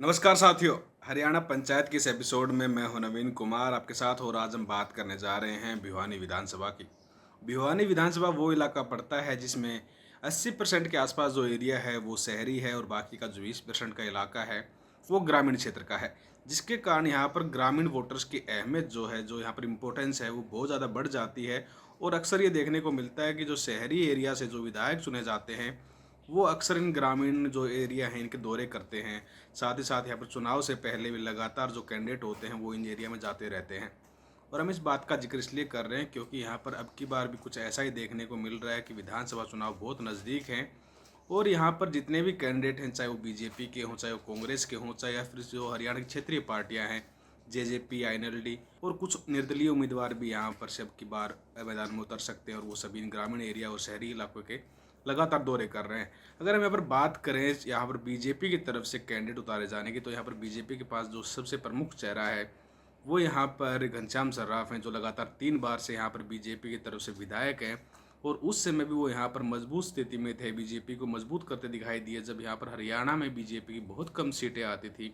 नमस्कार साथियों। हरियाणा पंचायत के इस एपिसोड में मैं हूं नवीन कुमार आपके साथ। और आज हम बात करने जा रहे हैं भिवानी विधानसभा की। भिवानी विधानसभा वो इलाका पड़ता है जिसमें 80% के आसपास जो एरिया है वो शहरी है और बाकी का जो 20% का इलाका है वो ग्रामीण क्षेत्र का है। जिसके कारण यहाँ पर ग्रामीण वोटर्स की अहमियत जो यहाँ पर इम्पोर्टेंस है वो बहुत ज़्यादा बढ़ जाती है। और अक्सर ये देखने को मिलता है कि जो शहरी एरिया से जो विधायक चुने जाते हैं वो अक्सर इन ग्रामीण जो एरिया हैं इनके दौरे करते हैं। साथ ही साथ यहाँ पर चुनाव से पहले भी लगातार जो कैंडिडेट होते हैं वो इन एरिया में जाते रहते हैं। और हम इस बात का जिक्र इसलिए कर रहे हैं क्योंकि यहाँ पर अब की बार भी कुछ ऐसा ही देखने को मिल रहा है कि विधानसभा चुनाव बहुत नज़दीक हैं। और यहाँ पर जितने भी कैंडिडेट हैं, चाहे वो बीजेपी के हों, चाहे वो कांग्रेस के हों, चाहे या फिर जो हरियाणा की क्षेत्रीय पार्टियाँ हैं, जेजेपी, आईएनएलडी और कुछ निर्दलीय उम्मीदवार भी यहाँ पर से अब की बार मैदान में उतर सकते हैं। और वो सभी इन ग्रामीण एरिया और शहरी इलाकों के लगातार दौरे कर रहे हैं। अगर हम यहाँ पर बात करें यहाँ पर बीजेपी की तरफ से कैंडिडेट उतारे जाने की, तो यहाँ पर बीजेपी के पास जो सबसे प्रमुख चेहरा है वो यहाँ पर घनश्याम सर्राफ हैं, जो लगातार 3 बार से यहाँ पर बीजेपी की तरफ से विधायक हैं। और उस समय भी वो यहाँ पर मजबूत स्थिति में थे, बीजेपी को मजबूत करते दिखाई दिए जब यहाँ पर हरियाणा में बीजेपी की बहुत कम सीटें आती थी,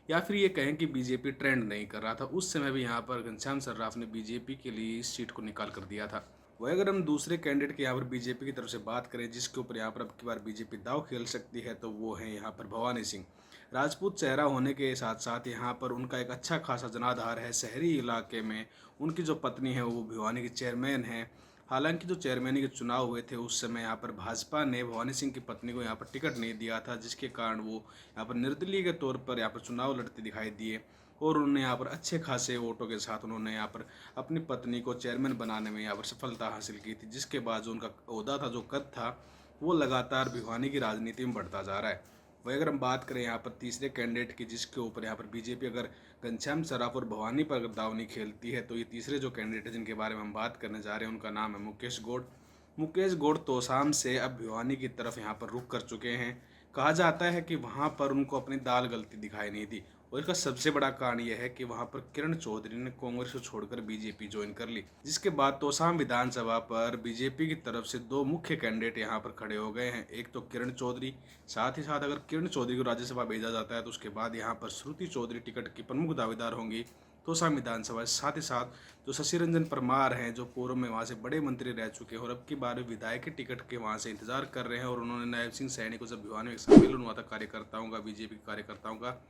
या फिर ये कहें कि बीजेपी ट्रेंड नहीं कर रहा था। उस समय भी यहाँ पर घनश्याम सर्राफ ने बीजेपी के लिए इस सीट को निकाल कर दिया था। वही अगर हम दूसरे कैंडिडेट की यहाँ पर बीजेपी की तरफ से बात करें जिसके ऊपर यहाँ पर अब की बार बीजेपी दाव खेल सकती है, तो वो है यहाँ पर भवानी सिंह। राजपूत चेहरा होने के साथ साथ यहाँ पर उनका एक अच्छा खासा जनाधार है शहरी इलाके में। उनकी जो पत्नी है वो भिवानी की चेयरमैन है। हालांकि जो चेयरमैन के चुनाव हुए थे उस समय यहाँ पर भाजपा ने भवानी सिंह की पत्नी को यहाँ पर टिकट नहीं दिया था, जिसके कारण वो यहाँ पर निर्दलीय के तौर पर यहाँ पर चुनाव लड़ते दिखाई दिए। और उन्होंने यहाँ पर अच्छे खासे वोटों के साथ उन्होंने यहाँ पर अपनी पत्नी को चेयरमैन बनाने में यहाँ पर सफलता हासिल की थी, जिसके बाद जो उनका ओहदा था, जो कद था, वो लगातार भिवानी की राजनीति में बढ़ता जा रहा है। वही अगर हम बात करें यहाँ पर तीसरे कैंडिडेट की जिसके ऊपर यहाँ पर बीजेपी अगर घनश्याम सर्राफ और भवानी पर अगर दाव नहीं खेलती है, तो ये तीसरे जो कैंडिडेट है जिनके बारे में हम बात करने जा रहे हैं उनका नाम है मुकेश गौड़। मुकेश गौड़ तोसाम से अब भिवानी की तरफ यहाँ पर रुख कर चुके हैं। कहा जाता है कि वहाँ पर उनको अपनी दाल गलती दिखाई नहीं दी। और इसका सबसे बड़ा कारण यह है कि वहाँ पर किरण चौधरी ने कांग्रेस को छोड़कर बीजेपी ज्वाइन कर ली, जिसके बाद तोसाम विधानसभा पर बीजेपी की तरफ से 2 मुख्य कैंडिडेट यहाँ पर खड़े हो गए हैं। एक तो किरण चौधरी, साथ ही साथ अगर किरण चौधरी को राज्यसभा भेजा जाता है तो उसके बाद यहाँ पर श्रुति चौधरी टिकट की प्रमुख दावेदार होंगी तोसाम विधानसभा। साथ ही साथ जो शशि रंजन परमार हैं, जो पूर्व में वहाँ से बड़े मंत्री रह चुके हैं और अब की बार विधायक के टिकट के वहाँ से इंतजार कर रहे हैं। और उन्होंने नायब सिंह सैनी को जब भिवानी में एक सम्मेलन हुआ था कार्यकर्ताओं का, बीजेपी के कार्यकर्ताओं का,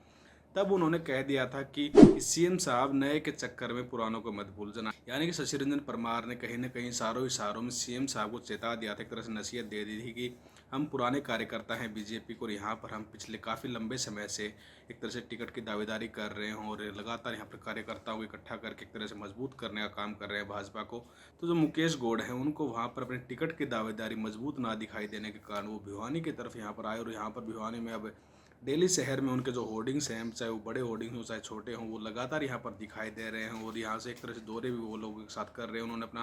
तब उन्होंने कह दिया था कि सीएम साहब नए के चक्कर में पुरानों को मत भूल जाना। यानी कि शशि रंजन परमार ने कहीं ना कहीं इशारों में सीएम साहब को चेता दिया था, एक तरह से नसीहत दे दी थी कि हम पुराने कार्यकर्ता हैं बीजेपी को, और यहाँ पर हम पिछले काफ़ी लंबे समय से एक तरह से टिकट की दावेदारी कर रहे हैं और लगातार यहाँ पर कार्यकर्ताओं को इकट्ठा करके एक तरह से मजबूत करने का काम कर रहे हैं भाजपा को। तो जो मुकेश गौड़ हैं उनको वहाँ पर अपने टिकट की दावेदारी मजबूत ना दिखाई देने के कारण वो भिवानी की तरफ यहाँ पर आए। और यहाँ पर भिवानी में अब डेली शहर में उनके जो होर्डिंग्स हैं, चाहे वो बड़े होर्डिंग्स हों चाहे छोटे हों, वो लगातार यहाँ पर दिखाई दे रहे हैं। और यहाँ से एक तरह से दौरे भी वो लोगों के साथ कर रहे हैं। उन्होंने अपना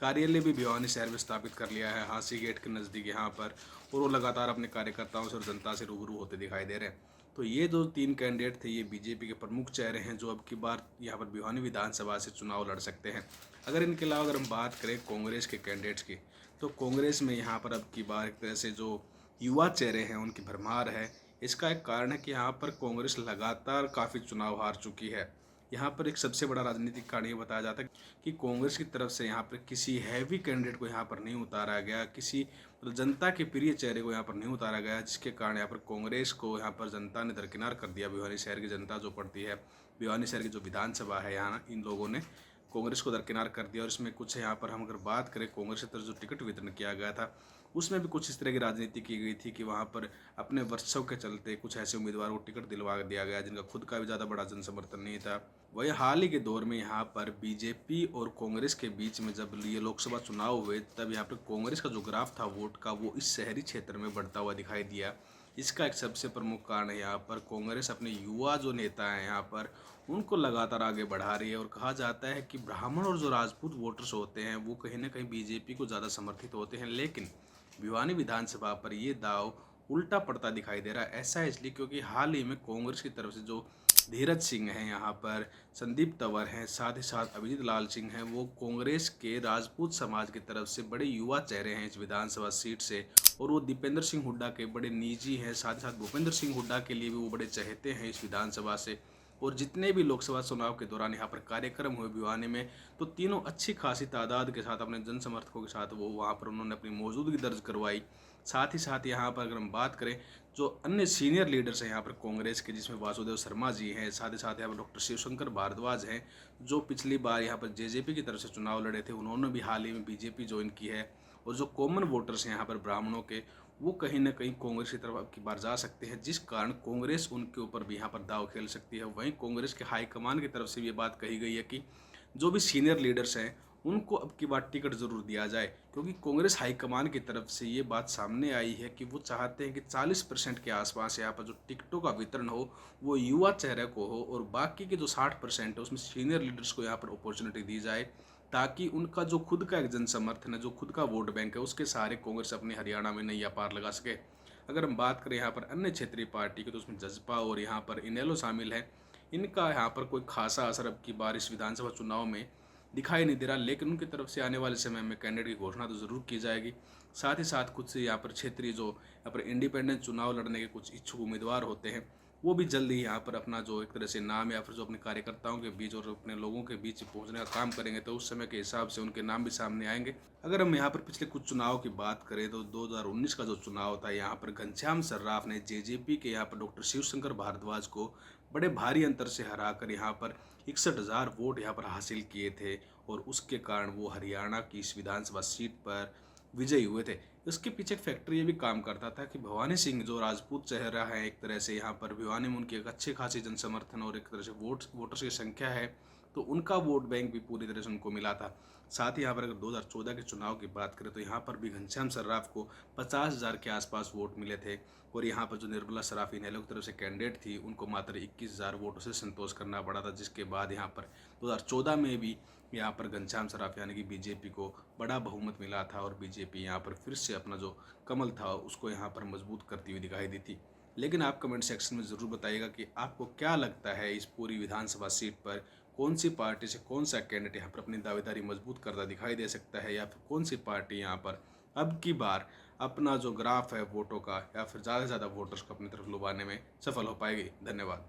कार्यालय भी भिवानी शहर में स्थापित कर लिया है, हांसी गेट के नज़दीक यहाँ पर। और वो लगातार अपने कार्यकर्ताओं से और जनता से रूबरू होते दिखाई दे रहे हैं। तो ये जो 3 कैंडिडेट थे ये बीजेपी के प्रमुख चेहरे हैं जो अब की बार यहाँ पर भिवानी विधानसभा से चुनाव लड़ सकते हैं। अगर इनके अलावा अगर हम बात करें कांग्रेस के कैंडिडेट्स की, तो कांग्रेस में यहाँ पर अब की बार एक तरह से जो युवा चेहरे हैं उनकी भरमार है। इसका एक कारण है कि यहाँ पर कांग्रेस लगातार काफ़ी चुनाव हार चुकी है। यहाँ पर एक सबसे बड़ा राजनीतिक कारण ये बताया जाता है कि कांग्रेस की तरफ से यहाँ पर किसी हैवी कैंडिडेट को यहाँ पर नहीं उतारा गया, किसी मतलब जनता के प्रिय चेहरे को यहाँ पर नहीं उतारा गया, जिसके कारण यहाँ पर कांग्रेस को यहाँ पर जनता ने दरकिनार कर दिया। भिवानी शहर की जनता जो पड़ती है, भिवानी शहर की जो विधानसभा है, यहाँ इन लोगों ने कांग्रेस को दरकिनार कर दिया। और इसमें कुछ यहाँ पर हम अगर बात करें कांग्रेस की तरफ जो टिकट वितरण किया गया था उसमें भी कुछ इस तरह की राजनीति की गई थी कि वहाँ पर अपने वर्चस्व के चलते कुछ ऐसे उम्मीदवारों को टिकट दिलवा दिया गया जिनका खुद का भी ज़्यादा बड़ा जन समर्थन नहीं था। वही हाल ही के दौर में यहाँ पर बीजेपी और कांग्रेस के बीच में जब ये लोकसभा चुनाव हुए तब यहाँ पर कांग्रेस का जो ग्राफ था वोट का वो इस शहरी क्षेत्र में बढ़ता हुआ दिखाई दिया। इसका एक सबसे प्रमुख कारण है यहाँ पर कांग्रेस अपने युवा जो नेता हैं यहाँ पर उनको लगातार आगे बढ़ा रही है। और कहा जाता है कि ब्राह्मण और जो राजपूत वोटर्स होते हैं वो कहीं ना कहीं बीजेपी को ज़्यादा समर्थित होते हैं, लेकिन भिवानी विधानसभा पर ये दाव उल्टा पड़ता दिखाई दे रहा है। ऐसा है इसलिए क्योंकि हाल ही में कांग्रेस की तरफ से जो धीरज सिंह हैं, यहाँ पर संदीप तंवर हैं, साथ ही साथ अभिजीत लाल सिंह हैं। वो कांग्रेस के राजपूत समाज की तरफ से बड़े युवा चेहरे हैं इस विधानसभा सीट से, और वो दीपेंद्र सिंह हुड्डा के बड़े निजी हैं। साथ ही साथ भूपेंद्र सिंह हुड्डा के लिए भी वो बड़े चहेते हैं इस विधानसभा से। और जितने भी लोकसभा चुनाव के दौरान यहाँ पर कार्यक्रम हुए भिवानी में, तो तीनों अच्छी खासी तादाद के साथ अपने जन समर्थकों के साथ वो वहाँ पर उन्होंने अपनी मौजूदगी दर्ज करवाई। साथ ही साथ यहाँ पर अगर हम बात करें, जो अन्य सीनियर लीडर्स हैं यहाँ पर कांग्रेस के, जिसमें वासुदेव शर्मा जी हैं, साथ ही साथ यहाँ पर डॉक्टर शिवशंकर भारद्वाज हैं, जो पिछली बार यहाँ पर जेजेपी की तरफ से चुनाव लड़े थे, उन्होंने भी हाल ही में बीजेपी ज्वाइन की है। और जो कॉमन वोटर्स हैं यहाँ पर ब्राह्मणों के, वो कहीं ना कहीं कांग्रेस की तरफ अब की बार जा सकते हैं, जिस कारण कांग्रेस उनके ऊपर भी यहाँ पर दाव खेल सकती है। वहीं कांग्रेस के हाईकमान की तरफ से भी ये बात कही गई है कि जो भी सीनियर लीडर्स हैं उनको अब की बार टिकट ज़रूर दिया जाए, क्योंकि कांग्रेस हाईकमान की तरफ से ये बात सामने आई है कि वो चाहते हैं कि 40% के आसपास यहाँ पर जो टिकटों का वितरण हो वो युवा चेहरे को हो, और बाकी के जो 60% है उसमें सीनियर लीडर्स को यहाँ पर अपॉर्चुनिटी दी जाए, ताकि उनका जो खुद का एक जन समर्थन है, जो खुद का वोट बैंक है, उसके सहारे कांग्रेस अपने हरियाणा में नैया पार लगा सके। अगर हम बात करें यहाँ पर अन्य क्षेत्रीय पार्टी की, तो उसमें जसपा और यहाँ पर इनेलो शामिल है। इनका यहाँ पर कोई खासा असर अब की बार इस विधानसभा चुनाव में दिखाई नहीं दे रहा, लेकिन उनकी तरफ से आने वाले समय में कैंडिडेट की घोषणा तो ज़रूर की जाएगी। साथ ही साथ कुछ से यहाँ पर क्षेत्रीय जो यहाँ पर इंडिपेंडेंट चुनाव लड़ने के कुछ इच्छुक उम्मीदवार होते हैं, वो भी जल्द ही यहाँ पर अपना जो एक तरह से नाम या फिर जो अपने कार्यकर्ताओं के बीच और अपने लोगों के बीच पहुँचने का काम करेंगे, तो उस समय के हिसाब से उनके नाम भी सामने आएंगे। अगर हम यहाँ पर पिछले कुछ चुनाव की बात करें, तो 2019 का जो चुनाव था, यहाँ पर घनश्याम सर्राफ ने जेजेपी के यहाँ पर डॉक्टर शिवशंकर भारद्वाज को बड़े भारी अंतर से हराकर यहाँ पर 61,000 वोट यहाँ पर हासिल किए थे, और उसके कारण वो हरियाणा की इस विधानसभा सीट पर विजयी हुए थे। इसके पीछे एक फैक्टर ये भी काम करता था कि भवानी सिंह जो राजपूत चेहरा है, एक तरह से यहाँ पर भिवानी में उनकी एक अच्छी खासी जनसमर्थन और एक तरह से वोटर्स की संख्या है, तो उनका वोट बैंक भी पूरी तरह से उनको मिला था। साथ ही यहाँ पर अगर 2014 के चुनाव की बात करें, तो यहाँ पर भी घनश्याम सर्राफ को 50,000 के आसपास वोट मिले थे, और यहाँ पर जो निर्मला सराफ इनेलो की तरफ से कैंडिडेट थी, उनको मात्र 21,000 वोटों से संतोष करना पड़ा था, जिसके बाद यहाँ पर 2014 में भी यहाँ पर घनश्याम सर्राफ यानी कि बीजेपी को बड़ा बहुमत मिला था, और बीजेपी यहाँ पर फिर से अपना जो कमल था उसको यहाँ पर मजबूत करती हुई दिखाई दी थी। लेकिन आप कमेंट सेक्शन में ज़रूर बताइएगा कि आपको क्या लगता है, इस पूरी विधानसभा सीट पर कौन सी पार्टी से कौन सा कैंडिडेट यहाँ पर अपनी दावेदारी मजबूत करता दिखाई दे सकता है, या फिर कौन सी पार्टी यहाँ पर अब की बार अपना जो ग्राफ है वोटों का, या फिर ज़्यादा से ज़्यादा वोटर्स को अपनी तरफ लुभाने में सफल हो पाएगी। धन्यवाद।